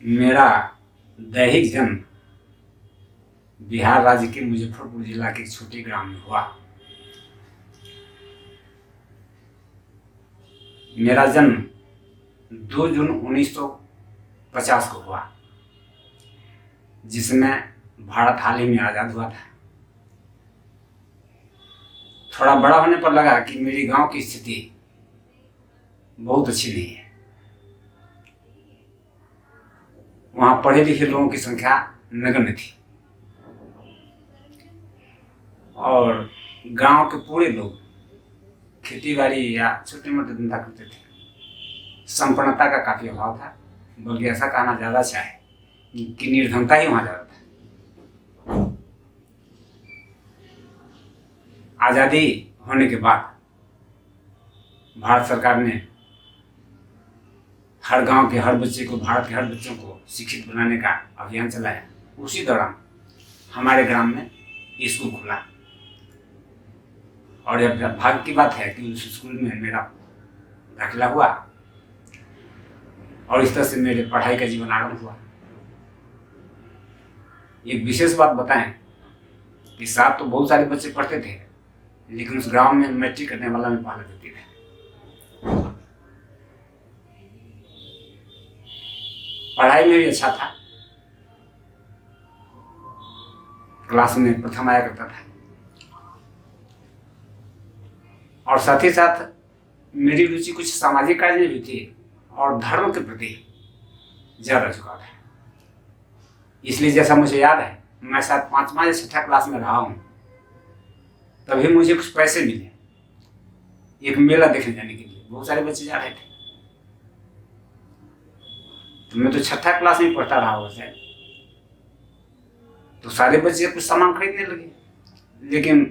मेरा दैहिक जन्म बिहार राज्य के मुजफ्फरपुर जिला के एक छोटे ग्राम में हुआ। मेरा जन्म 2 जून 1950 को हुआ, जिसमें भारत हाल ही में आज़ाद हुआ था। थोड़ा बड़ा होने पर लगा कि मेरी गांव की स्थिति बहुत अच्छी नहीं है। वहाँ पढ़े लिखे लोगों की संख्या नगण्य थी और गांव के पूरे लोग खेती बाड़ी या छोटे मोटे धंधा करते थे। संपन्नता का काफी अभाव था, बल्कि ऐसा कहना ज्यादा अच्छा है कि निर्धनता ही वहां ज्यादा था। आजादी होने के बाद भारत सरकार ने हर गांव के हर बच्चे को, भारत के हर बच्चों को शिक्षित बनाने का अभियान चलाया। उसी दौरान हमारे ग्राम में स्कूल खुला और यह भाग्य की बात है कि उस स्कूल में मेरा दाखिला हुआ और इस तरह से मेरे पढ़ाई का जीवन आरंभ हुआ। एक विशेष बात बताएं कि साथ तो बहुत सारे बच्चे पढ़ते थे, लेकिन उस गांव में मैट्रिक करने वाला मैं पहला व्यक्ति था। पढ़ाई में भी अच्छा था, क्लास में प्रथम आया करता था और साथ ही साथ मेरी रुचि कुछ सामाजिक कार्य में भी थी और धर्म के प्रति ज्यादा झुकाव है। इसलिए जैसा मुझे याद है, मैं शायद 5वां या 6ठा क्लास में रहा हूँ, तभी मुझे कुछ पैसे मिले एक मेला देखने जाने के लिए। बहुत सारे बच्चे जा रहे थे, तो मैं तो 6ठा क्लास में पढ़ता रहा हुआ शायद, तो सारे बच्चे कुछ सामान खरीदने लगे। लेकिन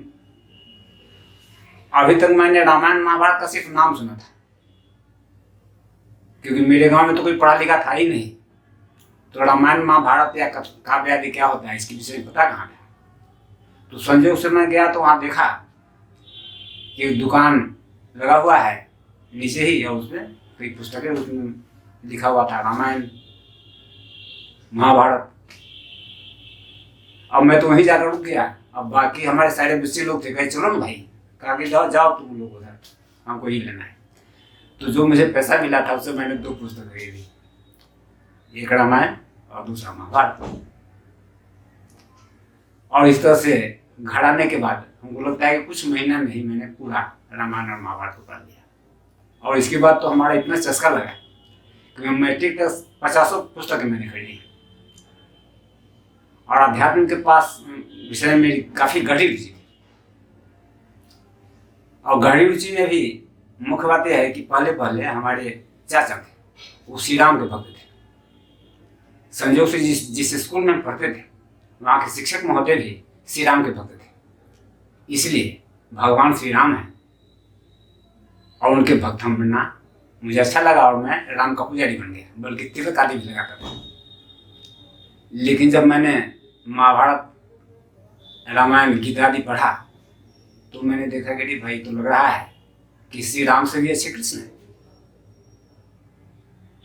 अभी तक मैंने रामायण महाभारत का सिर्फ नाम सुना था, क्योंकि मेरे गांव में तो कोई पढ़ा लिखा था ही नहीं। तो रामायण महाभारत या काव्य आदि क्या होता है इसके विषय में पता कहाँ था। तो संयोग से मैं गया तो वहां देखा कि एक दुकान लगा हुआ है नीचे ही, और उसमें कई पुस्तकें उसमें लिखा हुआ था रामायण महाभारत। अब मैं तो वहीं जाकर रुक गया। अब बाकी हमारे सारे बच्चे लोग थे, कहे चलो ना भाई, कहा कि जाओ जाओ तुम लोग उधर, हमको ही लेना है। तो जो मुझे पैसा मिला था उससे मैंने 2 पुस्तक खरीदी, एक रामायण और दूसरा महाभारत। और इस तरह से घर आने के बाद हमको लगता है कि कुछ महीना में ही मैंने पूरा रामायण और महाभारत को पढ़ लिया। और इसके बाद तो हमारा इतना चस्का लगा कि मैट्रिक तक 50 पुस्तकें मैंने खरीदी। और अध्यात्म के पास विषय में मेरी काफी गहरी रुचि थी। और गहरी रुचि में भी मुख्य बात यह है कि पहले हमारे चाचा थे, वो श्री राम के भक्त थे। संयोग से जिस स्कूल में पढ़ते थे वहाँ के शिक्षक महोदय भी श्री राम के भक्त थे। इसलिए भगवान श्री राम है और उनके भक्त हम बनना मुझे अच्छा लगा और मैं राम का पुजारी बन गया, बल्कि तिलक आदि भी लगाता था। लेकिन जब मैंने महाभारत, रामायण, गीता आदि पढ़ा तो मैंने देखा कि भाई तो लग रहा है कि श्री राम से भी अच्छे कृष्ण है।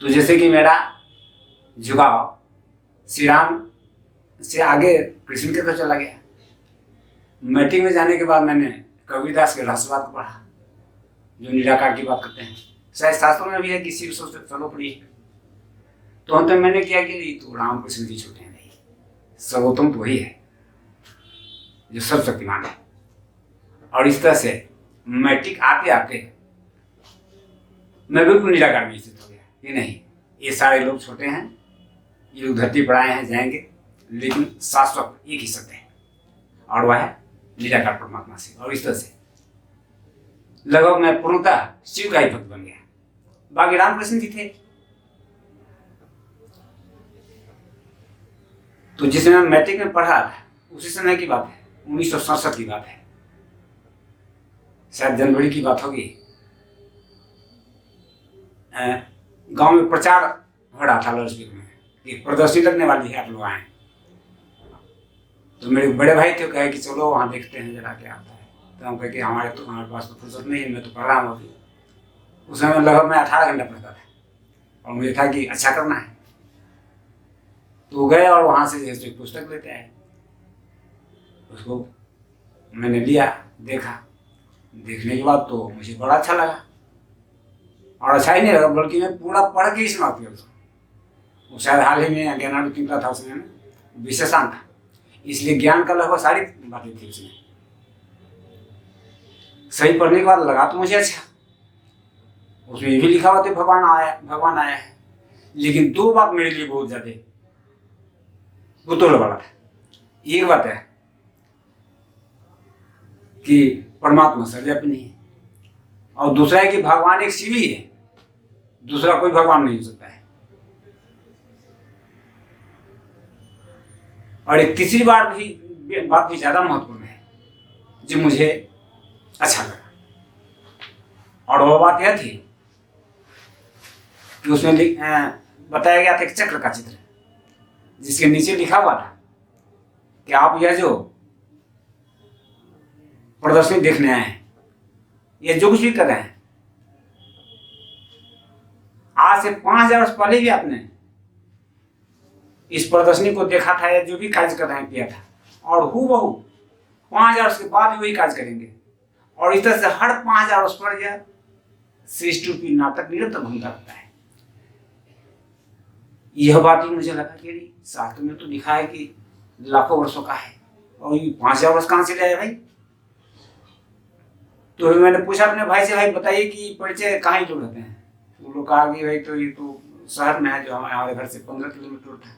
तो जैसे कि मेरा झुकाव श्री राम से आगे कृष्ण के तरफ चला गया। मैट्रिक में जाने के बाद मैंने कबीरदास के रहस्यवाद को पढ़ा, जो निराकार की बात करते हैं। शायद शास्त्रों में भी है कि शिव सर्वोपरि है। तो अंत में मैंने किया कि तो राम कृष्ण की छूटे नहीं, सर्वोत्तम तो वही है जो सर्वशक्तिमान है। और इस तरह से मैट्रिक आते आते मैं बिल्कुल निराकार में स्थित हो गया कि नहीं, ये सारे लोग छोटे हैं, ये लोग धरती पर आए हैं, जाएंगे, लेकिन शाश्वत एक ही सत्य है और वह है निराकार परमात्मा से। और इस तरह से लगभग मैं पूर्णतः शिव का ही भक्त बन गया। बाकी रामकृष्ण जी थे। तो जिस समय मैट्रिक में पढ़ा था उसी समय की बात है, 1967 की बात है, शायद जनवरी की बात होगी। गांव में प्रचार हो रहा था लाउडस्पीकर में कि प्रदर्शनी लगने वाली है, आप लोग आए। तो मेरे बड़े भाई थे, कहे कि चलो वहाँ देखते हैं जरा क्या आता है। तो हम कहे कि हमारे पास तो फुर्सत नहीं है, मैं तो पढ़ रहा हूँ अभी। उस समय लगभग मैं 18 घंटा पढ़ता था और मुझे था कि अच्छा करना है। तो गए और वहाँ से जैसे एक पुस्तक लेते आए, उसको मैंने लिया, देखा। देखने के बाद तो मुझे बड़ा अच्छा लगा, और अच्छा ही नहीं लगा बल्कि मैं पूरा पढ़ के ही समाप्त किया उसको। वो शायद हाल ही में ज्ञानामृत निकला था, उसमें विशेषण था, इसलिए ज्ञान का लगभग सारी बातें थी उसमें। सही पढ़ने के बाद लगा तो मुझे अच्छा। उसमें ये भी लिखा हुआ था भगवान आया है, लेकिन दो बात मेरे लिए बहुत ज्यादा कुतूहल वाला था। एक बात है कि परमात्मा सर्वव्यापी नहीं है, और दूसरा है कि भगवान एक शिव ही है, दूसरा कोई भगवान नहीं हो सकता है। और एक तीसरी बात भी ज्यादा महत्वपूर्ण है जो मुझे अच्छा लगा, और वो बात यह थी कि उसमें बताया गया था एक चक्र का चित्र, जिसके नीचे लिखा हुआ था कि आप यह जो प्रदर्शनी देखने आए हैं, ये जो कुछ भी कर रहे हैं, आज से 5000 वर्ष पहले भी आपने इस प्रदर्शनी को देखा था, या जो भी कार्य कर रहे हैं किया था, और हूबहू 5000 वर्ष के बाद भी वही कार्य करेंगे। और इस तरह से हर 5000 वर्ष पर यह सृष्टि रूपी नाटक निरंतर घूमता रहता है। यह बात भी मुझे लगा कि शास्त्र में तो लिखा है कि लाखों वर्षों का है, और ये 5000 वर्ष कहां से ले आए भाई। तो मैंने पूछा अपने भाई से, भाई बताइए कि परिचय कहाँ लोग रहते हैं। वो लोग कहा कि भाई तो ये तो शहर में है, जो हमारे घर से 15 किलोमीटर था।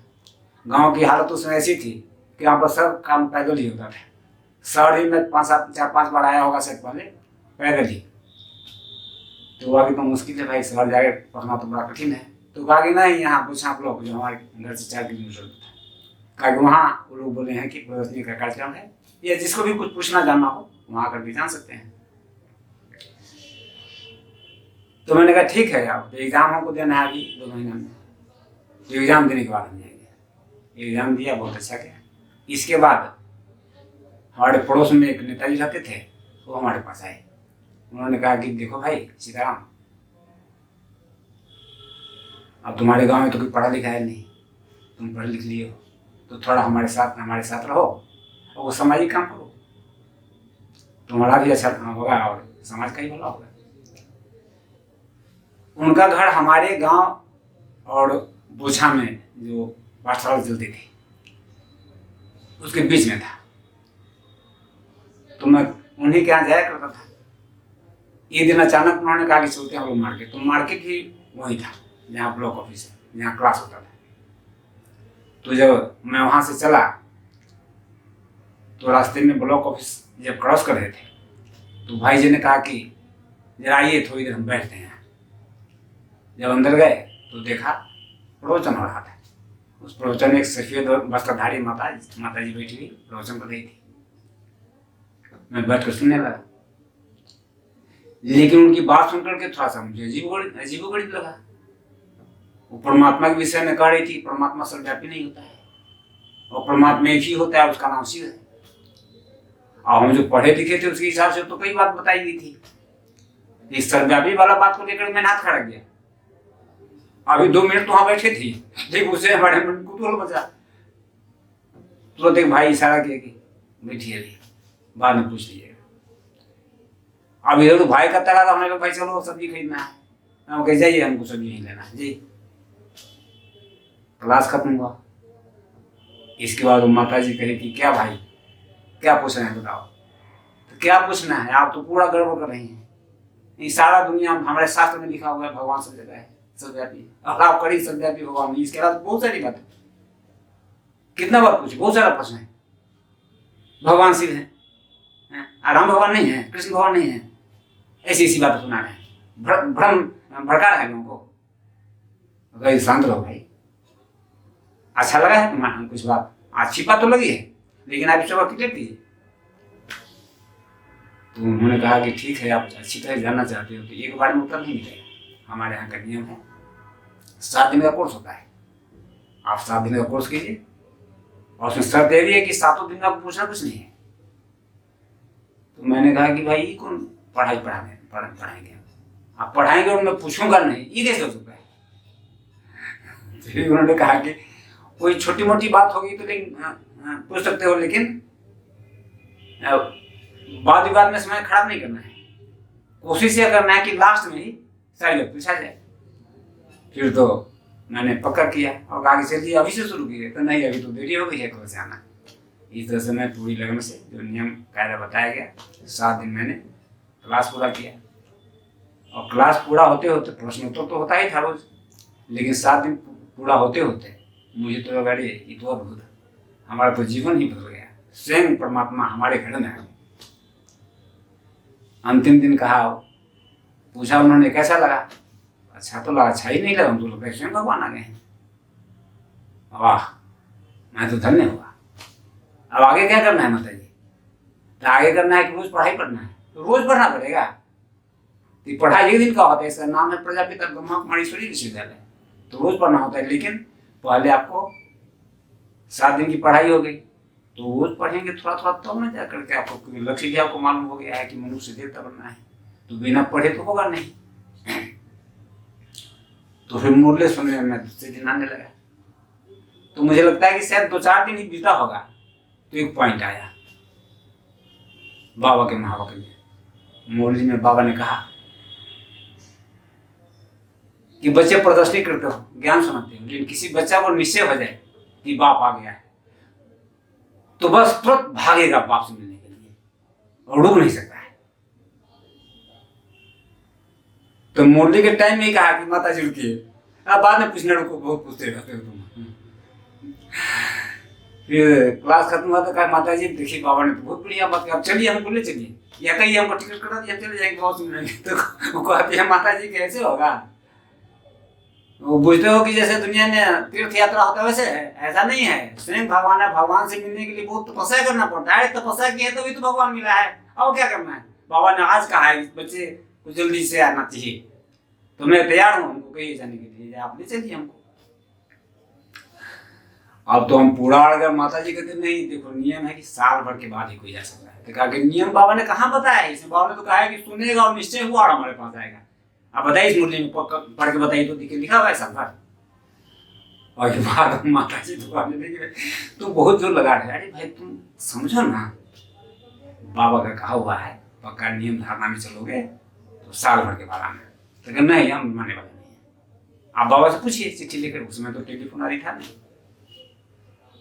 गांव की हालत उसमें ऐसी थी कि यहाँ पर सब काम पैदल ही होता था। शहर ही में 4-5 बार आया होगा शायद पहले, पैदल ही। तो अभी तो मुश्किल है भाई, शहर जाके पढ़ना तो बड़ा कठिन है। तो कहा कि नहीं, यहाँ पूछा ब्लॉक जो हमारे घर से 4 किलोमीटर था, कहा कि वहाँ वो लोग बोले हैं कि प्रदर्शनी का कार्यक्रम है, या जिसको भी कुछ पूछना जानना हो वहाँ आकर भी जान सकते हैं। तो मैंने कहा ठीक है, आप एग्जाम हमको देना है अभी 2 महीना में, तो एग्जाम देने के बाद हम जाएंगे। एग्जाम दिया, बहुत अच्छा गया। इसके बाद हमारे पड़ोस में एक नेताजी रहते थे, वो हमारे पास आए। उन्होंने कहा कि देखो भाई सीताराम, अब तुम्हारे गांव में तो कोई पढ़ा लिखा है नहीं, तुम पढ़ लिख लिए हो, तो थोड़ा हमारे साथ रहो और वो सामाजिक काम करो, तुम्हारा भी अच्छा होगा और समाज का ही भला होगा। उनका घर हमारे गांव और बोछा में जो पाठशाला चलती थी उसके बीच में था, तो मैं उन्हीं के यहाँ जाया करता था। एक दिन अचानक उन्होंने कहा कि चलते हैं हम लोग मार्केट। तो मार्केट ही वही था जहाँ ब्लॉक ऑफिस है, जहाँ क्लास होता था। तो जब मैं वहाँ से चला तो रास्ते में ब्लॉक ऑफिस जब क्रॉस कर रहे थे तो भाई जी ने कहा कि जरा आइए थोड़ी देर हम बैठते हैं। जब अंदर गए तो देखा प्रवचन हो रहा था। उस प्रवचन में एक सफेद वस्त्रधारी माता जी बैठी हुई प्रवचन कर रही थी। मैं बैठ कर सुनने लगा, लेकिन उनकी बात सुनकर के थोड़ा सा मुझे अजीबोगरीब लगा। वो परमात्मा के विषय में कह रही थी, परमात्मा सर्वव्यापी नहीं होता है, और परमात्मा एक ही होता है, उसका नाम शिव है। और हम जो पढ़े लिखे थे उसके हिसाब से तो कई बात बताई गई थी। इस सर्वव्यापी वाला बात को लेकर मैंने हाथ खड़ा किया। अभी 2 मिनट तो वहां बैठे थी, लेकिन उससे हमारे मन को कुतूहल बचा। तुरंत एक भाई इशारा किया कि बैठिए, अभी बाद में पूछ लीजिएगा। अब इधर तो भाई का तला था, हमने कहा भाई चलो सब्जी खरीदना है। हम कह जाइए, हमको सब्जी नहीं लेना है जी। क्लास खत्म हुआ। इसके बाद माता जी कही कि क्या भाई क्या पूछना है बताओ। तो क्या पूछना है, आप तो पूरा गड़बड़ कर रही हैं। ये सारा दुनिया हमारे शास्त्र में लिखा हुआ है भगवान सब जगह है, सर्वव्यापी। और आप करी सर्वव्यापी भगवान, इसके अलावा बहुत सारी बातें। कितना बात पूछे, बहुत सारा प्रश्न है। भगवान शिव है, राम भगवान नहीं है, कृष्ण भगवान नहीं है, ऐसी बातें सुना रहे हैं, भ्रम भड़का रहे हैं लोगों को। अगर शांत रहो भाई, अच्छा लगा है तुम्हारा कुछ बात, अच्छी बात तो लगी है, लेकिन आप इस बात क्लियर कीजिए। तो उन्होंने कहा कि ठीक है, आप अच्छी तरह जानना चाहते हो तो एक बार में उत्तर नहीं मिलेगा। हमारे यहाँ का नियम है 7 दिन का कोर्स होता है, आप 7 दिन का कोर्स कीजिए, और उसमें शर्त यह भी है कि 7 दिन का पूछना कुछ नहीं है। तो मैंने कहा कि भाई कौन पढ़ाएंगे, आप पढ़ाएंगे और मैं पूछूंगा नहीं, ये कैसे हो सकता है। फिर उन्होंने कहा कि कोई छोटी मोटी बात होगी तो लेकिन पूछ सकते हो, लेकिन वाद विवाद में समय खराब नहीं करना है। कोशिश यह करना है कि लास्ट में ही सारी बात पूछा जाए। फिर तो मैंने पक्का किया और आगे चलिए अभी से शुरू किए, तो नहीं अभी तो देरी हो गई है घर से आना। इस तरह से मैं पूरी लगन से जो नियम कायदा बताया गया 7 दिन मैंने क्लास पूरा किया। और क्लास पूरा होते होते प्रश्नोत्तर तो होता ही था रोज, लेकिन 7 दिन पूरा होते होते मुझे तो लगा ये तो अद्भुत, हमारा तो जीवन ही बदल गया, स्वयं परमात्मा हमारे घर में है। अंतिम दिन कहा, पूछा उन्होंने कैसा लगा? अच्छा तो लगा, अच्छा ही नहीं लगा, तो लगा स्वयं भगवान आ गए हैं। वाह, मैं तो धन्य हुआ। अब आगे क्या करना है माता जी? तो आगे करना है कि रोज पढ़ाई पढ़ना है, तो रोज पढ़ना पड़ेगा। तो पढ़ाई एक दिन का होता है, इसका नाम है प्रजापिता ब्रह्मा कुमारीश्वरी विश्वविद्यालय, तो रोज पढ़ना होता है। लेकिन पहले आपको 7 दिन की पढ़ाई हो गई, तो रोज पढ़ेंगे थोड़ा थोड़ा, तब ना जा करके आपको लक्ष्य भी आपको मालूम हो गया है कि मनुष्य देवता बनना है। तो बिना पढ़े तो होगा नहीं। तो फिर मुरली सुनने में दूसरे दिन आने लगा। तो मुझे लगता है कि शायद 2-4 दिन ही बीता होगा, तो एक पॉइंट आया बाबा के महावाक्य में। मुरली में बाबा ने कहा कि बच्चे प्रदर्शनी करते हो, ज्ञान सुनाते हो, लेकिन किसी बच्चा को निश्चय हो जाए कि बाप आ गया है, तो बस तुरंत भागेगा बाप से मिलने के लिए और रुक नहीं सकता है। तो मुरली के टाइम में ही कहा कि माता जी रुकिए, अब बाद में पूछने को बहुत पूछते रहते हो तुम। फिर क्लास खत्म हुआ तो कहा माता जी देखिए बाबा ने तो बहुत बढ़िया बात की, अब चलिए हमको ले चलिए, या कहीं हमको टिकट करा दिया, चले जाएंगे बहुत सुनेंगे। तो वो कहती है माता जी कैसे होगा? वो बुझते हो कि जैसे दुनिया में तीर्थ यात्रा होता है वैसे है? ऐसा नहीं है। स्वयं भगवान है, भगवान से मिलने के लिए बहुत तपस्या करना पड़ता है। तपस्या की है तभी तो भगवान मिला है, और क्या करना है? बाबा ने आज कहा है बच्चे को जल्दी से आना चाहिए, तो मैं तैयार हूँ हमको कहीं जाने के लिए, आप ले चलिए हमको। अब तो हम पूरा अड़ गए। माता जी कहते नहीं देखो नियम है कि साल भर के बाद ही कोई जा सकता है। तो कहा कि नियम बाबा ने कहाँ बताया है? इसमें बाबा ने तो कहा है कि सुनेगा और निश्चय हुआ और हमारे पास आएगा। आप बताइए इस मुरली में पढ़ के बताइए तो लिखा हुआ है साल भर। और ये बात माता जी तो बहुत जोर लगा रहे, अरे भाई तुम समझो ना, बाबा का कहा हुआ है पक्का नियम धारणा में चलोगे तो साल भर के बाद आना। तो नहीं हम मानने वाले नहीं है, आप बाबा से पूछिए चिट्ठी लेकर। उसमें तो टेलीफोन आ रही था नहीं।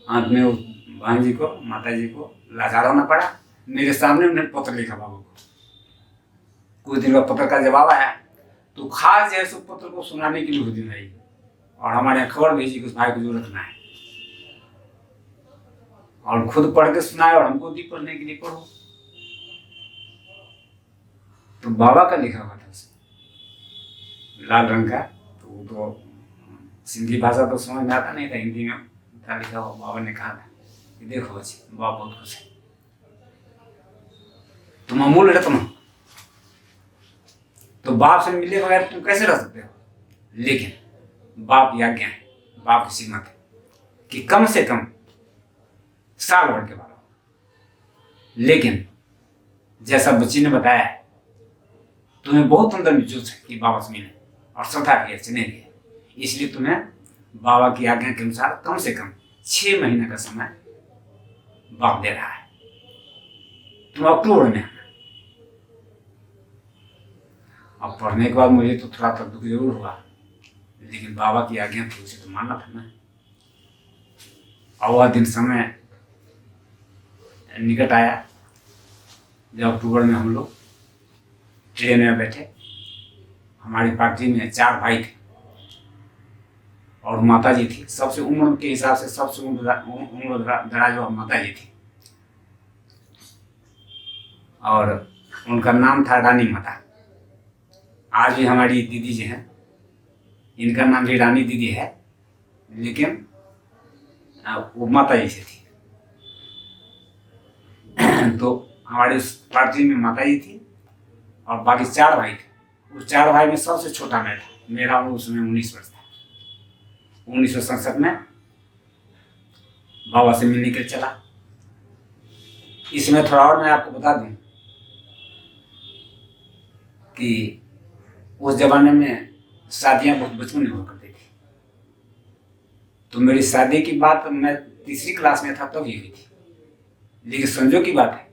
अंत में उस बहन जी को माता जी को लाचार होना पड़ा। मेरे सामने उन्होंने पत्र लिखा बाबा को। कुछ दिन बाद पत्र का जवाब आया, तो खास जैसे पत्र को सुनाने के लिए उस दिन आई और हमारे यहाँ खबर भेजी कि उस भाई को जो रखना है, और खुद पढ़ के सुनाए और हमको दी पढ़ने के लिए पढ़ो। तो बाबा का लिखा हुआ था उसमें लाल रंग का, तो वो तो सिंधी भाषा तो समझ में आता नहीं था, हिंदी में था लिखा हुआ। बाबा ने कहा था कि देखो बच्चे बाबा बहुत खुश है, तुम अमूल रत्न हो, तो बाप से मिले बगैर तुम कैसे रह सकते हो? लेकिन बाप की आज्ञा है, बाप की सीमा है कि कम से कम साल भर के बाद। लेकिन जैसा बच्ची ने बताया है, तुम्हें बहुत अंदर में जोश है कि बाबा से मिले और श्रद्धा की चने लिए, इसलिए तुम्हें बाबा की आज्ञा के अनुसार कम से कम 6 महीने का समय बाप दे रहा है। तुम अक्टूबर में आना। अब पढ़ने के बाद मुझे तो थोड़ा तक दुख जरूर हुआ, लेकिन बाबा की आज्ञा थी, उसे तो मानना था ना। और वह दिन समय निकट आया जब अक्टूबर में हम लोग ट्रेन में बैठे। हमारी पार्टी में 4 भाई थे और माता जी थी। सबसे उम्र के हिसाब से सबसे उम्र दराज वह माता जी थी, और उनका नाम था रानी माता। आज भी हमारी दीदी जी हैं, इनका नाम भी रानी दीदी है, लेकिन वो माता जी से थी। तो हमारे पार्टी में माता जी थी और बाकी 4 भाई थे। उस 4 भाई में सबसे छोटा मैं था। मेरा उम्र उसमें 19 वर्ष था। 1967 में बाबा से मिलने के चला। इसमें थोड़ा और मैं आपको बता दूं कि उस जमाने में शादियां बहुत बचपन में हुआ करती थी। तो मेरी शादी की बात मैं तीसरी क्लास में था तब ही हुई थी। लेकिन संजोग की बात है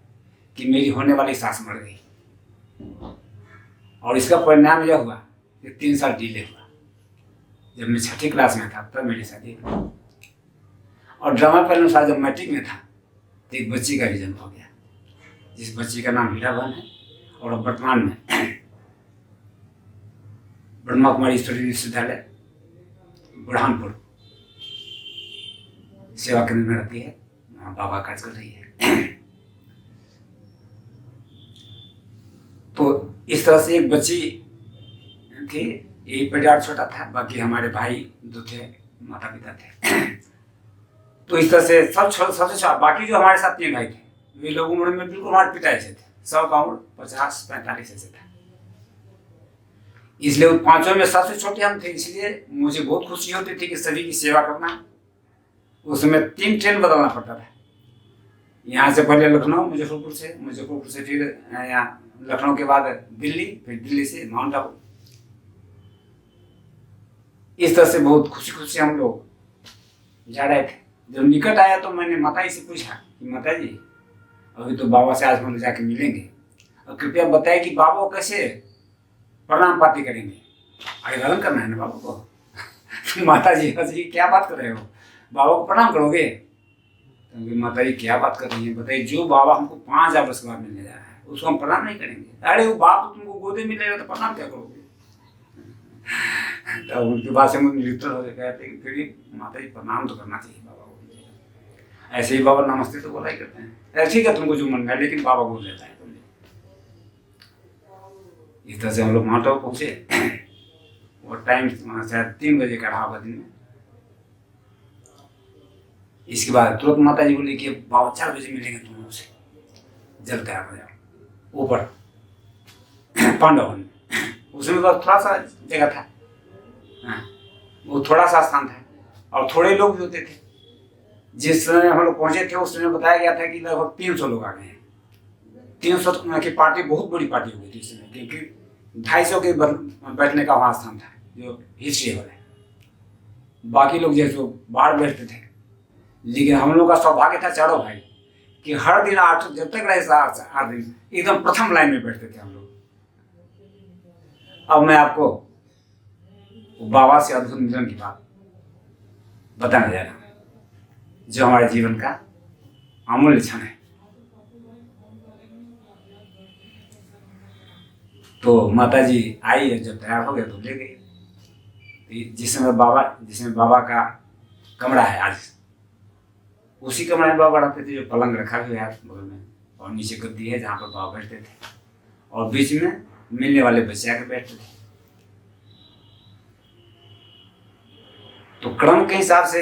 कि मेरी होने वाली सास मर गई, और इसका परिणाम यह हुआ कि 3 साल डिले हुआ। जब मैं 6ठी क्लास में था तब मेरी शादी हुई। और ड्रामा के अनुसार जब मैट्रिक में था तो एक बच्ची का भी जन्म हो गया, जिस बच्ची का नाम हीराबन है, और वर्तमान में ब्रह्मा कुमारी ईश्वरी विश्वविद्यालय बुरहानपुर सेवा केंद्र में रहती है, वहाँ बाबा कार्य कर रही है। तो इस तरह से एक बच्ची थी, एक परिवार छोटा था, बाकी हमारे भाई 2 थे, माता पिता थे। तो इस तरह से सबसे बाकी जो हमारे साथ 3 भाई थे, वे लोग उम्र में बिल्कुल हमारे पिता ऐसे थे। सबका उम्र 50-45 ऐसे था। इसलिए उन 5 में सबसे छोटे हम थे, इसलिए मुझे बहुत खुशी होती थी कि सभी की सेवा करना। उसमें 3 ट्रेन बदलना पड़ता था। यहाँ से पहले लखनऊ, मुजफ्फरपुर से फिर यहाँ लखनऊ के बाद दिल्ली, फिर दिल्ली से माउंट आबू। इस तरह से बहुत खुशी हम लोग जा रहे थे। जब निकट आया तो मैंने माताजी से पूछा कि माताजी, अभी तो बाबा से आज हम लोग जाके मिलेंगे, और कृपया बताइए कि बाबा को कैसे प्रणाम पाती करेंगे, अभिवादन करना है ना बाबा को। तो माताजी हंसी, क्या बात कर रहे हो, बाबा को प्रणाम करोगे? तो माताजी क्या बात कर रही है, बताइए, जो बाबा हमको 5000 वर्ष के बाद मिलने जा रहा है उसको हम प्रणाम नहीं करेंगे? अरे वो बाप तुमको गोदे मिलेगा तो प्रणाम क्या करोगे? तो उनकी बात से मुझे निर्तर हो गया। फिर भी माताजी प्रणाम तो करना चाहिए बाबा को। ऐसे ही बाबा नमस्ते तो बोला ही करते हैं, ठीक है तुमको जो मन है, लेकिन बाबा बोल देता है तुमने। इस तरह से हम लोग माउंट आबू पहुँचे, और टाइम शायद 3 बजे का रहा होगा दिन में। इसके बाद तुरंत माताजी बोली कि बाबा 4 बजे मिलेंगे तुम लोग से, जल्द तैयार हो जाओ ऊपर पांडव में। उसमें बस थोड़ा सा जगह था, वो थोड़ा सा स्थान था, और थोड़े लोग भी होते थे। जिस समय हम लोग पहुंचे थे उस समय बताया गया था कि लगभग 300 लोग आ गए हैं। 300 की पार्टी, बहुत बड़ी पार्टी हो गई थी उस समय, क्योंकि 250 के बैठने का वहाँ स्थान था जो हिस्ट्री हॉल है। बाकी लोग जैसे बाहर बैठते थे, लेकिन हम लोग का सौभाग्य था चारों भाई कि हर दिन 8, जब तक रहे 8 दिन, एकदम प्रथम लाइन में बैठते थे हम लोग। अब मैं आपको बाबा से अद्भुत मिलन की बात बताने जा रहा हूँ, जो हमारे जीवन का अमूल्य क्षण है। तो माताजी आई, जब तैयार हो गए तो ले गई। जिसमें बाबा का कमरा है आज, उसी कमरे में बाबा रहते थे, जो पलंग रखा हुआ है बगल में, और नीचे गद्दी है जहाँ पर बाबा बैठते थे, और बीच में मिलने वाले बच्चे आके बैठते थे। तो क्रम के हिसाब से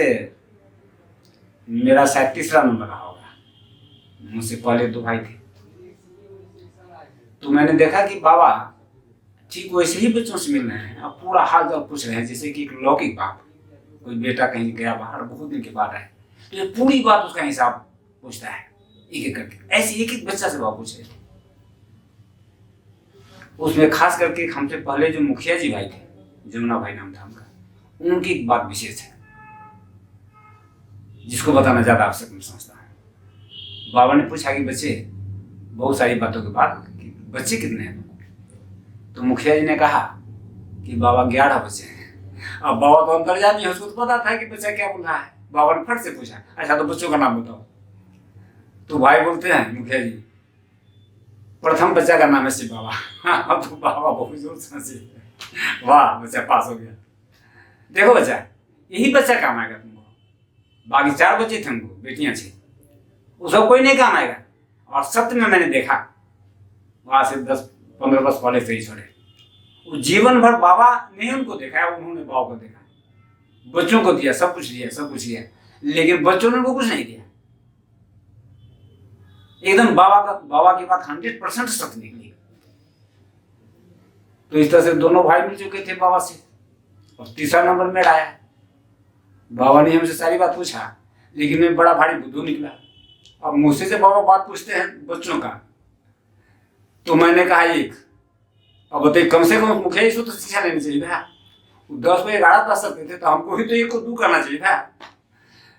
मेरा शायद 3रा नंबर रहा होगा, मुझसे पहले 2 भाई थे। तो मैंने देखा कि बाबा ठीक वैसे ही बच्चों से मिल रहे हैं, अब पूरा हाल चाल पूछ रहे हैं, जैसे कि एक लौकिक बाप, कोई बेटा कहीं गया बाहर, बहुत दिन के बाद आए, तो ये पूरी बात उसका हिसाब पूछता है एक एक करके। ऐसे एक बच्चा से बाबा पूछ रहे थे। उसमें खास करके हमसे पहले जो मुखिया जी भाई थे, जमुना भाई नाम था उनका, उनकी एक बात विशेष है जिसको बताना ज्यादा आवश्यक मैं समझता हूँ। बाबा ने पूछा कि बच्चे, बहुत सारी बातों के बाद, कि बच्चे कितने हैं? तो मुखिया जी ने कहा कि बाबा 11 बच्चे हैं। अब बाबा तो अंतर्यामी है, उसको तो पता था कि बच्चा क्या बोल रहा है। बाबा ने फट से पूछा, अच्छा तो बच्चों का नाम बताओ। तो भाई बोलते हैं मुखिया जी, प्रथम बच्चा का नाम है शिव बाबा। हाँ, तो बाबा बहुत जोर से हंसे, वाह बच्चा पास हो गया। देखो बच्चा, यही बच्चा काम आएगा तुमको, बाकी 4 बच्चे थे उनको, बेटियां थी, उसको कोई नहीं काम आएगा। और सत्य में मैंने देखा, वहां से 10-15 वर्ष पहले से ही छोड़े, वो जीवन भर बाबा ने उनको देखा, उन्होंने बाबा को देखा, बच्चों को दिया, सब कुछ दिया, लेकिन बच्चों ने उनको कुछ नहीं दिया। एकदम बाबा की बात 100% सत्य निकली। तो इस तरह से दोनों भाई मिल चुके थे बाबा से, और 3रा नंबर मेरा आया। बाबा ने हमसे सारी बात पूछा, लेकिन मैं बड़ा भारी बुद्धू निकला। अब मुझसे से बाबा बात पूछते हैं बच्चों का, तो मैंने कहा 1। अब बताइए, कम से कम मुखिया जी से तो शिक्षा लेनी चाहिए भैया। 10 को 11 कर सकते थे तो हमको भी तो 1 को 2 करना चाहिए था।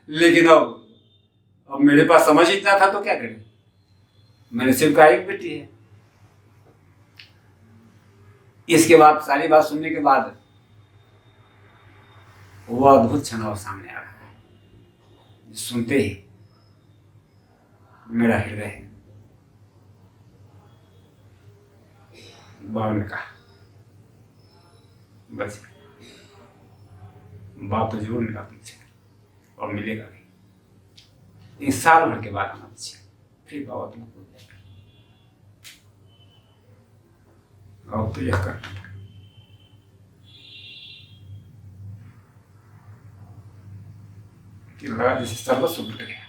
लेकिन अब मेरे पास समझ इतना था तो क्या करें, मैंने सिर्फ कहा एक बेटी है। इसके बाद सारी बात सुनने के बाद वो अद्भुत क्षण और सामने आ रहा है। सुनते ही मेरा हृदय, बाबा ने कहा बस बाप तो जरूर मिला पीछे और मिलेगा भी। इस साल भर के बाद आना पीछे, फिर बाबा तुम भूल जाएगा और तो यह कर कि लगा जैसे सर्वस्व लुट गया,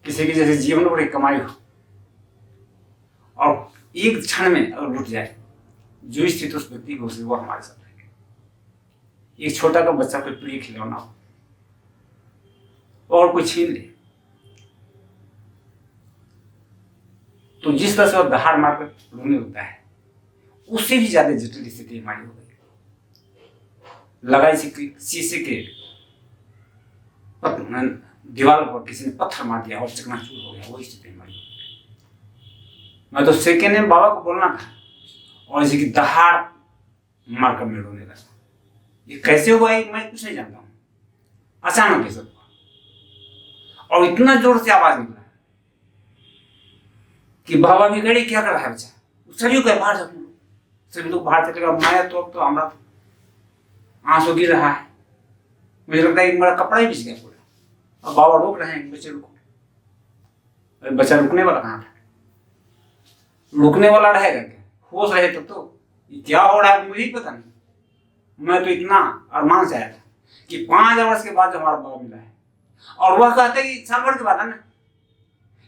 किसी की जैसे जीवन में बड़ी कमाई हो और एक क्षण में अगर लुट जाए, जो स्थिति उस व्यक्ति को वो हमारे साथ रहेगी। एक छोटा का बच्चा कोई प्रिय खिलौना हो और कोई छीन ले तो जिस तरह से वह दहाड़ मारकर रोने लगता है, उससे भी ज्यादा जटिल स्थिति हमारी हो गई। लगा शीशे के दीवार पर किसी ने पत्थर मार दिया और चकनाचूर हो गया, वो स्थिति हमारी हो गई। मैं तो सेकेंड में बाबा को बोलना था और इसी की दहाड़ मारकर मैं रोने लगा। ये कैसे हुआ मैं कुछ नहीं जानता हूँ, अचानक ये सब हुआ और इतना जोर से आवाज निकला कि बाबा भी गड़ी क्या कर रहा है बच्चा, सभी को बाहर जाओ, सभी लोग बाहर चले गए। मैं तो हमारा आंसू गिर रहा है, मुझे लगता है मेरा कपड़ा ही भिज गया पूरा। अब बाबा रोक रहे हैं बच्चे रुको, अरे बच्चा रुकने वाला कहाँ था, रुकने वाला रहेगा क्या, होश रहे तब तो ये क्या हो रहा है मुझे ही पता नहीं। मैं तो इतना अरमान से आया था कि 5 वर्ष के बाद जो हमारा बाबा मिला है और वह कहते कि साल भर के बाद है ना,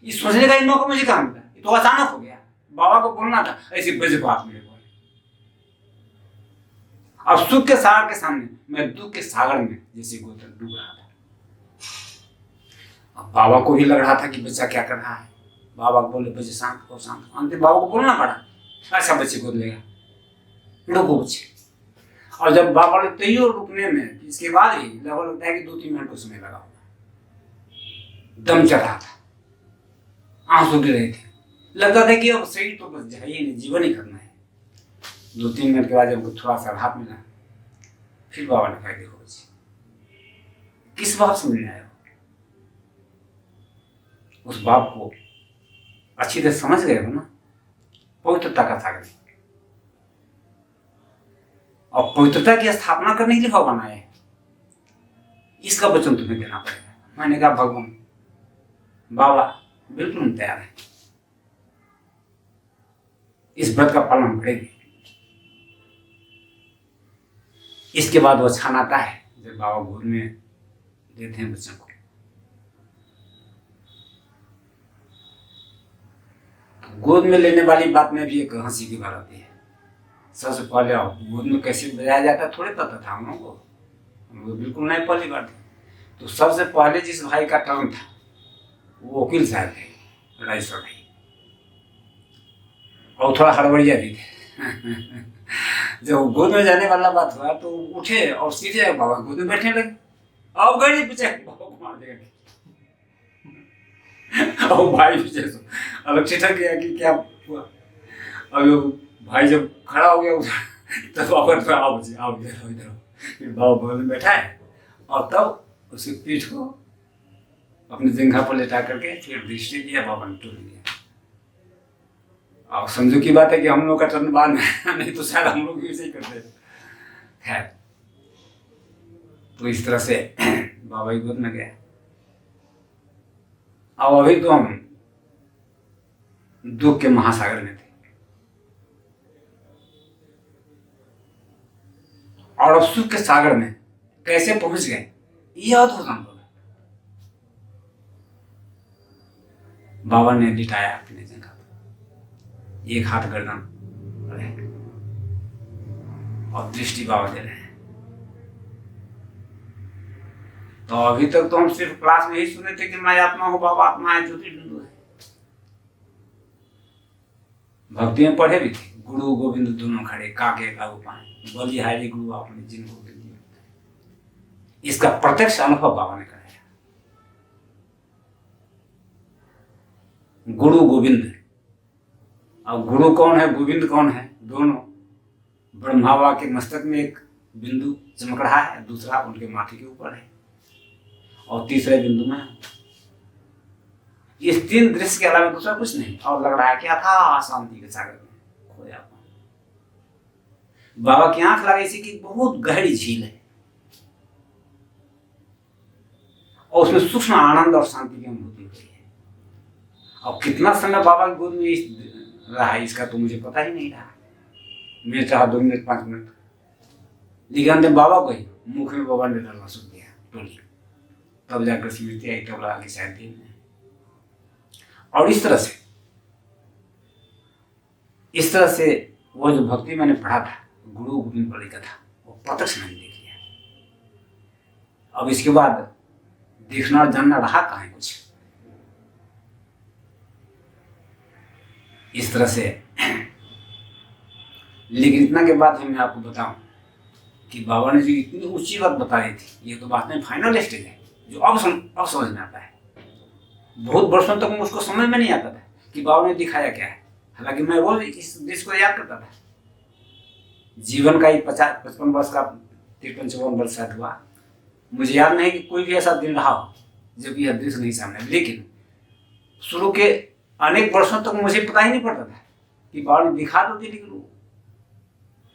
ये सोचने का मौका मुझे कहाँ मिला, ये तो अचानक हो गया। बाबा को बोलना था ऐसी बजे बात मेरे को। अब सुख के सागर के सामने मैं दुख के सागर में जैसे गोतर डूब रहा था। अब बाबा को भी लग रहा था कि बच्चा क्या कर रहा है। बाबा को बोले बच्चे शांत हो शांत। अंतिम बाबा को बोलना पड़ा, अच्छा बच्चे गोद लेगा, रुको बच्चे। और जब बाबा ने तैयो रुकने में, इसके बाद ही लगता है कि 2-3 मिनट को समय लगा होगा। दम चढ़ रहा था, आंसू गिर रहे थे, लगता था कि अब सही तो बस जाइए नहीं, जीवन ही करना है। 2-3 मिनट के बाद जब थोड़ा सा राहत मिला, फिर बाबा ने कहा देखो बच्चे, किस बाप से मिलने आए हो, उस बाप को अच्छी तरह समझ गए हो ना, पवित्रता का सागर है और पवित्रता की स्थापना करने के लिए भगवान आए हैं, इसका वचन तुम्हें देना पड़ेगा। मैंने कहा भगवान बाबा बिल्कुल हम तैयार है, इस व्रत का पालन हम करेंगे। इसके बाद वो क्षण आता है जब बाबा गोद में देते हैं बच्चों को। तो गोद में लेने वाली बात में भी एक हंसी की बात आती है। सबसे पहले गोद में कैसे बजाया जाता है थोड़े पता था हम लोगों को, हम लोग बिल्कुल नहीं पहली बार थे। तो सबसे पहले जिस भाई का टर्न था वो वकील साहब थे, राजेश्वर भाई, और थोड़ा हड़बड़िया भी थे। जब गोद में जाने वाला बात हुआ तो उठे और सीधे बाबा गोद में बैठने लगे। अब गई पीछे बाबा को मार देगा और भाई पीछे अलग चिठा गया कि क्या हुआ। अब भाई जब खड़ा हो गया तब बाबा आओ बच्चे आओ इधर इधर। फिर बाबा गोद में बैठा है और तब उसकी पीठ को अपनी जंघा पर लेटा करके फिर दृष्टि दिया, बाबा ने टूट दिया। अब समझो की बात है कि हम लोग का टर्न बाद में, नहीं तो शायद हम लोग भी ऐसे ही करते थे। खैर, तो इस तरह से बाबा की गोद में गया। अब अभी तो हम दुख के महासागर में थे और अब सुख के सागर में कैसे पहुंच गए यह अद्भुत अनुभव है। बाबा ने लिटाया अपने जगह पर, एक हाथ गर्दन पर है और दृष्टि बाबा दे रहे हैं। तो अभी तक तो हम सिर्फ क्लास में ही सुने थे कि मैं आत्मा हूं, बाबा आत्मा है, ज्योति बिंदु है। भक्ति में पढ़े भी थे, गुरु गोविंद दोनों खड़े, काके का उपाय, बलिहारी गुरु आपने जिन गोविंद। इसका प्रत्यक्ष अनुभव बाबा ने कराया। गुरु गोविंद, अब गुरु कौन है, गोविंद कौन है? दोनों। ब्रह्मा बाबा के मस्तक में एक बिंदु चमक रहा है, दूसरा उनके माथे के ऊपर है, और तीसरे बिंदु में। इस तीन दृश्य के अलावा दूसरा कुछ नहीं, और लग रहा है कि अथाह शांति के सागर में खोया। बाबा की आंख लगी सी कि बहुत गहरी झील है, और उसमें सूक्ष्म आनंद और शांति की अनुभूति हुई है। और कितना समय बाबा की गोद में रहा है इसका तो मुझे पता ही नहीं रहा। मैं चाहा 2 मिनट 5 मिनट, लेकिन अंत बाबा को ही मुख में बाबा ने डालना शुरू किया टोली, तब जाकर स्मृति आई, तब लगा कि शायद दिन में। और इस तरह से वो जो भक्ति मैंने पढ़ा था, गुरु गोविंद वाली कथा, वो प्रत्यक्ष मैंने देख लिया। अब इसके बाद देखना और जानना रहा कहाँ है कुछ। इस तरह से लेकिन इतना के बाद मैं आपको बताऊं कि बाबा ने जो इतनी ऊंची बात बताई थी, ये तो बात में फाइनल स्टेज है जो अब समझ में आता है। बहुत वर्षों तक मुझको समझ में नहीं आता था कि बाबा ने दिखाया क्या है। हालांकि मैं रोज इस दृश्य को याद करता था। जीवन का ही 55 वर्ष का 53-54 वर्ष शायद हुआ, मुझे याद नहीं कि कोई भी ऐसा दिन रहा हो जब यह दृश्य नहीं सामने। लेकिन शुरू के अनेक वर्षों तक मुझे पता ही नहीं पड़ता था कि बाबा ने दिखा तो दी, लेकिन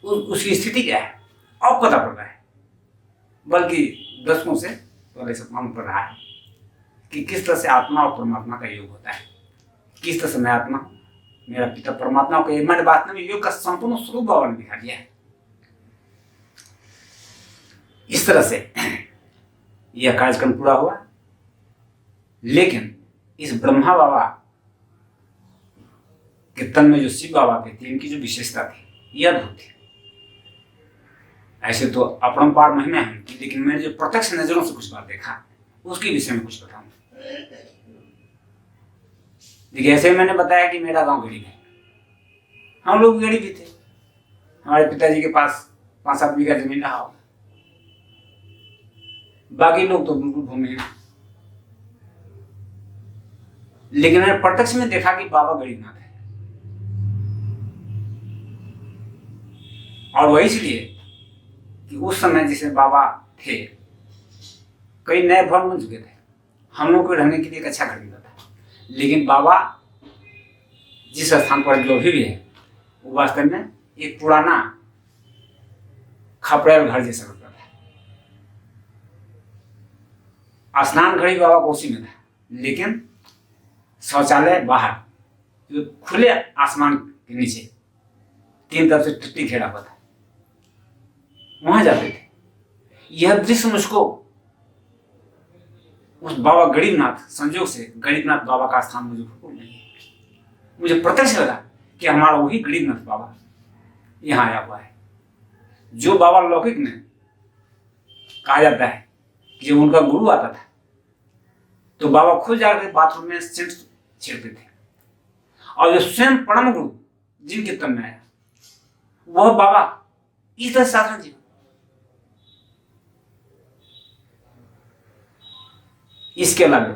उसकी स्थिति क्या है अब पता पड़ रहा है। बल्कि दशकों से पहले से मालूम पड़ रहा है कि किस तरह से आत्मा और परमात्मा का योग होता है, किस तरह से मैं आत्मा, मेरा पिता परमात्मा को, मैंने बात में योग का संपूर्ण स्वरूप बाबा ने दिखा दिया है। इस तरह से यह कार्यक्रम पूरा हुआ। लेकिन इस ब्रह्मा बाबा के तन में जो शिव बाबा के थे, इनकी जो विशेषता थी यह अद्भुत थी। ऐसे तो अपरंपार महिमा है उनकी, लेकिन मैंने जो प्रत्यक्ष नजरों से कुछ बात देखा उसके विषय में कुछ बताऊंगा। देखिए, ऐसे मैंने बताया कि मेरा गांव गरीब है, हम लोग गरीब ही थे। हमारे पिताजी के पास 5-7 बीघा जमीन रहा होगा, बाकी लोग तो बिल्कुल भूमिहीन। लेकिन मैंने प्रत्यक्ष में देखा कि बाबा गरीबनाथ है, और वही इसलिए कि उस समय जिसे बाबा थे, कई नए भवन बन चुके थे, हम लोग को रहने के लिए एक अच्छा घर मिला था। लेकिन बाबा जिस स्थान पर जो भी है वो वास्तव में एक पुराना खपड़ेल घर जैसा लगता था। स्नान घर ही बाबा को उसी में था, लेकिन शौचालय बाहर जो खुले आसमान के नीचे 3 तरफ से टट्टी घेरा हुआ था, वहां जाते थे। यह दृश्य मुझको उस बाबा गरीबनाथ, संजोग से गरीबनाथ बाबा का स्थान मुझे भूल नहीं है। मुझे प्रत्यक्ष लगा कि हमारा वही गरीबनाथ बाबा यहाँ आया हुआ है। जो बाबा लौकिक में कहा जाता है कि जब उनका गुरु आता था तो बाबा खुद जाकर बाथरूम में सेंट छेड़ते थे, और जो स्वयं परम गुरु जिनके तन में आया वह बाबा इस तरह साधारण जीवन। इसके अलावा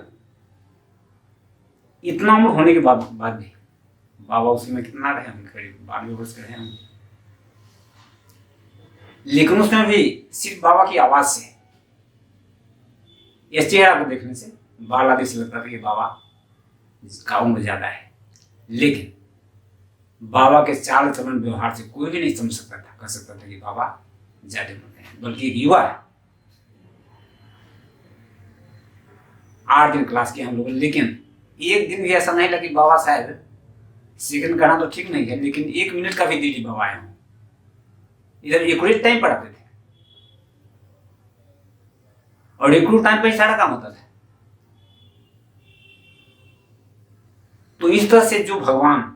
इतना उम्र होने के बाद भी बाबा उसी में कितना रहे होंगे, करीब 12 वर्ष के रहे होंगे। लेकिन उसमें भी सिर्फ बाबा की आवाज से, इस चेहरा को देखने से बाल से लगता था कि बाबा का उम्र ज्यादा है। लेकिन बाबा के चाल चलन व्यवहार से कोई भी नहीं समझ सकता था, कह सकता था कि बाबा ज्यादा उम्र हैं, बल्कि एक युवा है। 8 दिन क्लास किया हम लोग, लेकिन एक दिन भी ऐसा नहीं लगा कि बाबा शायद, सेकंड कहना तो ठीक नहीं है, लेकिन 1 मिनट का भी दिल्ली बाबा आए हों। इधर एक्यूरेट टाइम पढ़ाते थे, और एक्यूरेट टाइम पे सारा काम होता था। तो इस तरह से जो भगवान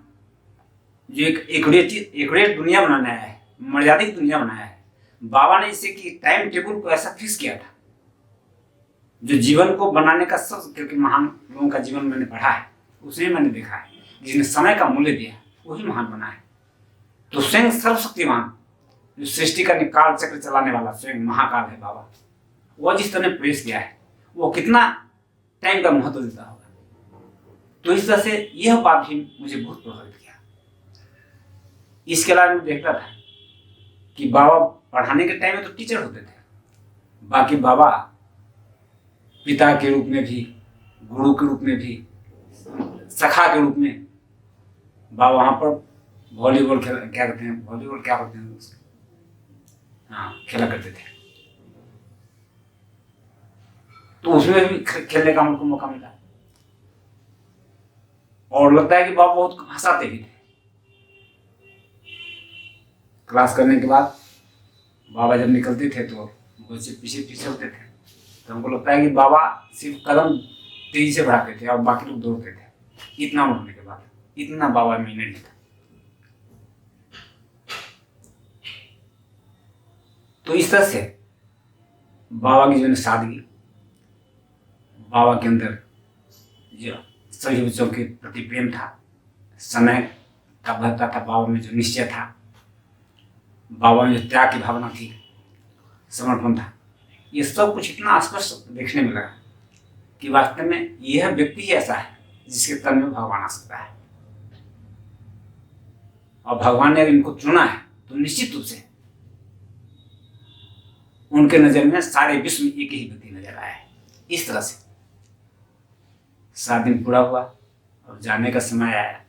जो एक एक्यूरेट दुनिया बनाना है, मर्यादित दुनिया बनाया है, बाबा ने इसे कि टाइम टेबल को ऐसा फिक्स किया था जो जीवन को बनाने का सब, क्योंकि महान लोगों का जीवन मैंने पढ़ा है, उसमें मैंने देखा है जिसने समय का मूल्य दिया वही महान बना है। तो स्वयं सर्वशक्तिमान जो सृष्टि का निकाल चक्र चलाने वाला स्वयं महाकाल है बाबा, वह जिस तरह प्रवेश किया है वो कितना टाइम का महत्व देता होगा। तो इस तरह से यह बात भी मुझे बहुत प्रभावित किया। इसके अलावा मैं देखता था कि बाबा पढ़ाने के टाइम में तो टीचर होते थे, बाकी बाबा पिता के रूप में भी, गुरु के रूप में भी, सखा के रूप में बाबा वहां पर वॉलीबॉल खेला, क्या कहते हैं वॉलीबॉल, क्या कहते हैं उसको, हाँ खेला करते थे। तो उसमें भी खेलने का हमको मौका मिला और लगता है कि बाबा बहुत हंसाते भी थे। क्लास करने के बाद बाबा जब निकलते थे तो बच्चे पीछे पीछे होते थे, तो हमको लगता है कि बाबा सिर्फ कदम तेजी से बढ़ाते थे और बाकी लोग दौड़ते थे। इतना उड़ने के बाद इतना बाबा में नहीं था। तो इस तरह से बाबा की जो सादगी, बाबा के अंदर जो सभी बच्चों के प्रति प्रेम था, समय का बहता था, बाबा में जो निश्चय था, बाबा में जो त्याग की भावना थी, समर्पण था, ये सब कुछ इतना स्पष्ट देखने में लगा कि वास्तव में यह व्यक्ति ही ऐसा है जिसके तन में भगवान आ सकता है। और भगवान ने अगर इनको चुना है तो निश्चित रूप से उनके नजर में सारे विश्व में एक ही व्यक्ति नजर आया है। इस तरह से 7 दिन पूरा हुआ और जाने का समय आया,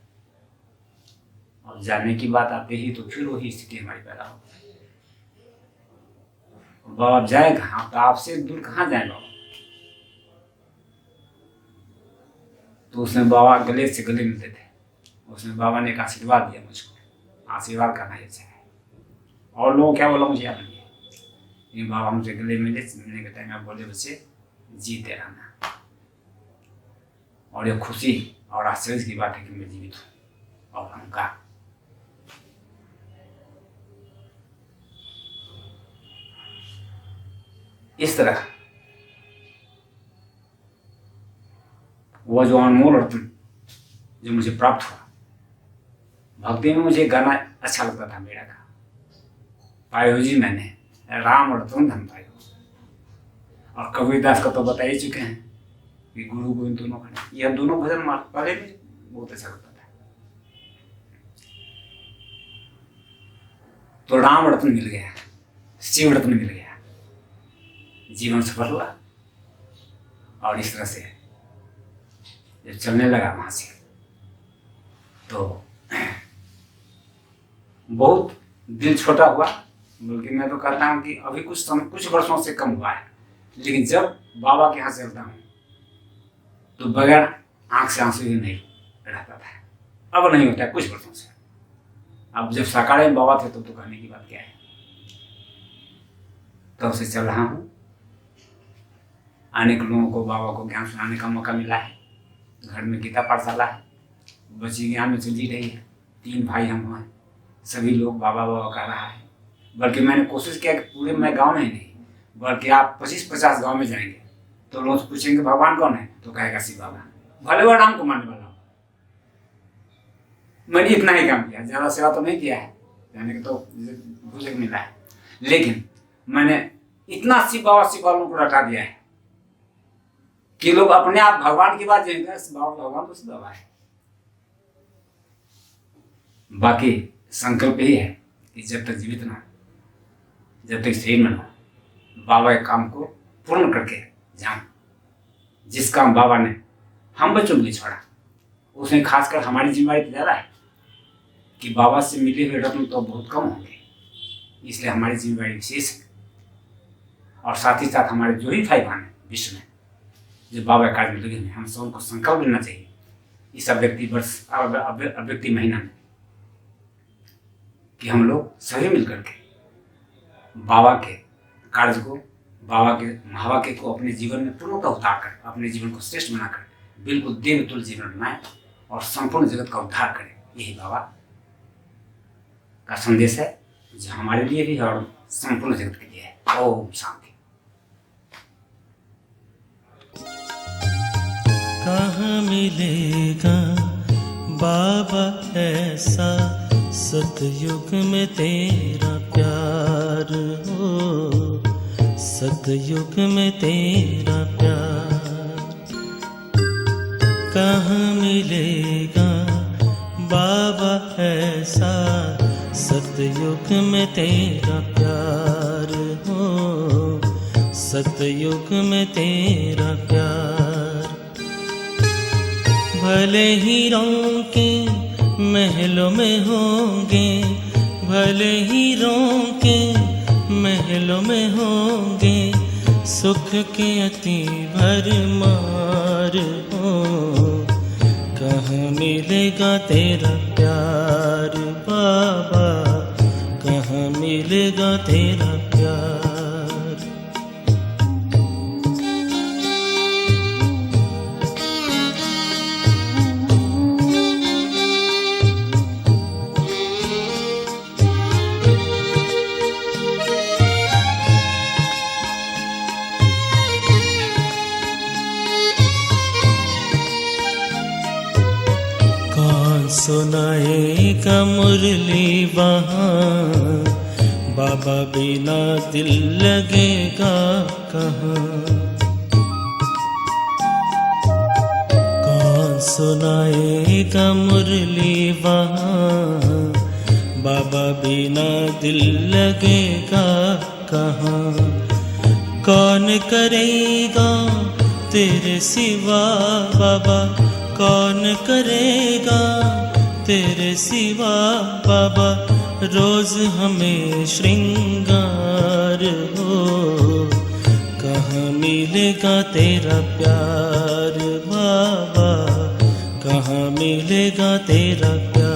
और जाने की बात आते ही तो फिर वही स्थिति हमारी पैदा हो। बाबा जाए कहाँ, तो आपसे दूर कहाँ जाए बाबा। तो उसने बाबा गले से गले मिलते थे, उसने बाबा ने एक आशीर्वाद दिया मुझको, आशीर्वाद करना ही अच्छा है। और लोग क्या बोला मुझे याद नहीं है, लेकिन बाबा मुझे गले मिलने के टाइम में बोले बच्चे जीते रहना। और ये खुशी और आश्चर्य की बात है कि मैं जीवित हूँ और रहूँगा। इस तरह वह जो अनमोल रत्न जो मुझे प्राप्त हुआ, भक्ति में मुझे गाना अच्छा लगता था मेरा का, पायो जी मैंने राम रतन धन पायो। और कबीरदास का तो बता ही चुके हैं कि गुरु गोविंद दोनों खड़े। यह दोनों भजन पहले भी बहुत अच्छा लगता था। तो राम रत्न मिल गया, शिव रत्न मिल गया, जीवन सफल हुआ। और इस तरह से जब चलने लगा वहां से तो बहुत दिल छोटा हुआ। बल्कि मैं तो कहता हूँ कि अभी कुछ वर्षों से कम हुआ है, लेकिन जब बाबा के यहाँ चलता हूँ तो बगैर आंख से आंसू ही नहीं रहता था। अब नहीं होता है कुछ वर्षों से। अब जब साकार में बाबा थे तो कहने की बात क्या है। तब से चल रहा हूँ। अनेक लोगों को बाबा को ज्ञान सुनाने का मौका मिला है। घर में गीता पाठशाला है, बच्ची ज्ञान में चली रही है। 3 भाई हम हैं, सभी लोग बाबा बाबा कह रहा है। बल्कि मैंने कोशिश किया कि पूरे मैं गांव में ही नहीं, बल्कि आप 25-50 गांव में जाएंगे तो लोग पूछेंगे भगवान कौन है, तो कहेगा शिव बाबा, भले वह राम को मानने वाला हो। मैंने इतना ही काम किया, ज़्यादा सेवा तो नहीं किया है, जाने के तो भूले मिला है, लेकिन मैंने इतना शिव बाबा को रटा दिया है कि लोग अपने आप भगवान की बात जानेंगे, बाबा भगवान तो शिव बाबा है। बाकी संकल्प यही है कि जब तक जीवित ना, जब तक शरीर में ना, बाबा के काम को पूर्ण करके जाऊं। जिस काम बाबा ने हम बच्चों के लिए छोड़ा, उसमें खासकर हमारी जिम्मेदारी ज़्यादा है कि बाबा से मिले हुए रत्न तो बहुत कम होंगे, इसलिए हमारी जिम्मेदारी विशेष है। और साथ ही साथ हमारे जो भी भाई बहन हैं विश्व में जो बाबा के कार्य में लगे हुए, हम सबको संकल्प लेना चाहिए इस अव्यक्ति महीना में कि हम लोग सभी मिलकर के बाबा के कार्य को, बाबा के महावाक्य को अपने जीवन में पूर्णतः उतार कर, अपने जीवन को श्रेष्ठ बनाकर बिल्कुल देवतुल्य जीवन बनाए और संपूर्ण जगत का उद्धार करें। यही बाबा का संदेश है, जो हमारे लिए भी है और संपूर्ण जगत के लिए है। ओम शांति। कहाँ मिलेगा बाबा ऐसा सतयुग में तेरा प्यार हो, सतयुग में तेरा प्यार कहाँ मिलेगा बाबा ऐसा, सतयुग में तेरा प्यार हो, सतयुग में तेरा प्यार। भले हीरों के महलों में होंगे, भले हीरों के महलों में होंगे, सुख के अति भरमार हो, कहाँ मिलेगा तेरा प्यार बाबा, कहाँ मिलेगा तेरा प्यार। सुनाएगा मुरली वहाँ, बाबा बिना दिल लगेगा कहाँ। कौन सुनाएगा मुरली वहाँ, बाबा बिना दिल लगेगा कहाँ। कौन करेगा तेरे सिवा बाबा, कौन करेगा तेरे सिवा बाबा, रोज हमें श्रृंगार हो, कहाँ मिलेगा तेरा प्यार बाबा, कहाँ मिलेगा तेरा प्यार।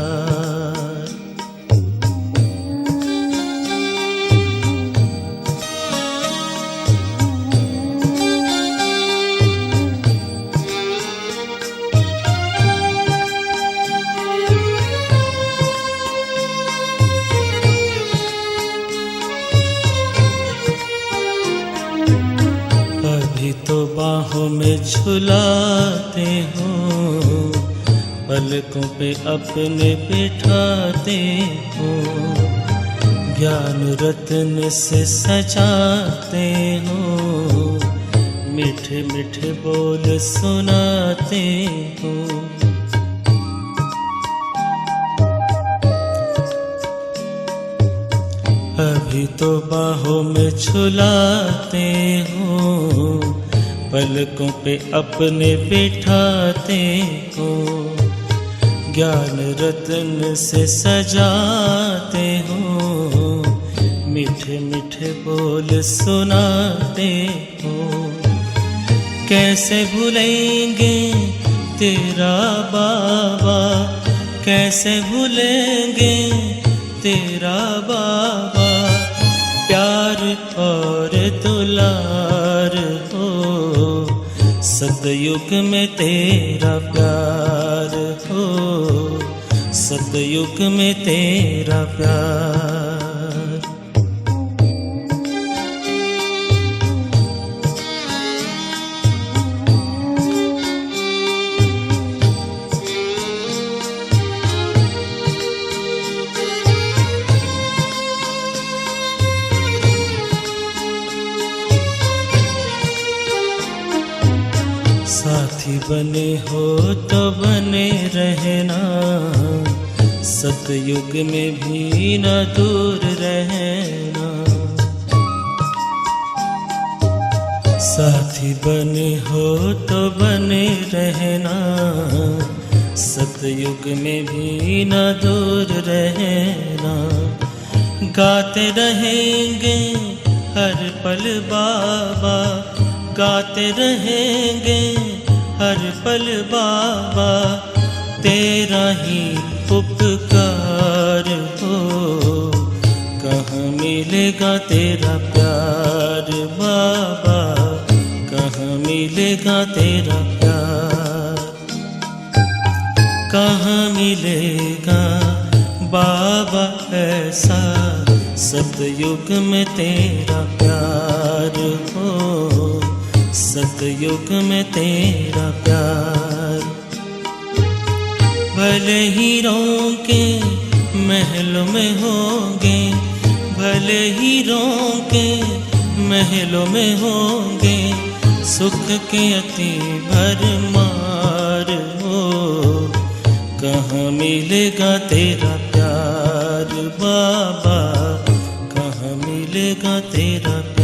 तो बाहों में झुलाते हो, पलकों पे अपने बिठाते हो, ज्ञान रत्न से सजाते हो, मीठे मीठे बोल सुनाते हो। अभी तो बाहों में झुलाते हो, पलकों पे अपने बिठाते हो, ज्ञान रत्न से सजाते हो, मीठे मीठे बोल सुनाते हो। कैसे भूलेंगे तेरा बाबा, कैसे भूलेंगे तेरा बाबा, प्यार और दुलार हो, सतयुग में तेरा प्यार हो, सतयुग में तेरा प्यार। साथी बने हो तो बने रहना, सतयुग में भी न दूर रहना। साथी बने हो तो बने रहना, सतयुग में भी न दूर रहना। गाते रहेंगे हर पल बाबा, गाते रहेंगे हर पल बाबा, तेरा ही उपकार हो, कहाँ मिलेगा तेरा प्यार बाबा, कहाँ मिलेगा तेरा प्यार। कहाँ मिलेगा बाबा ऐसा, सतयुग में तेरा प्यार हो, सतयुग में तेरा प्यार। भले हीरों के महलों में होंगे, भले हीरों के महलों में होंगे, सुख के अति भरमार हो। कहाँ मिलेगा तेरा प्यार बाबा, कहाँ मिलेगा तेरा प्यार।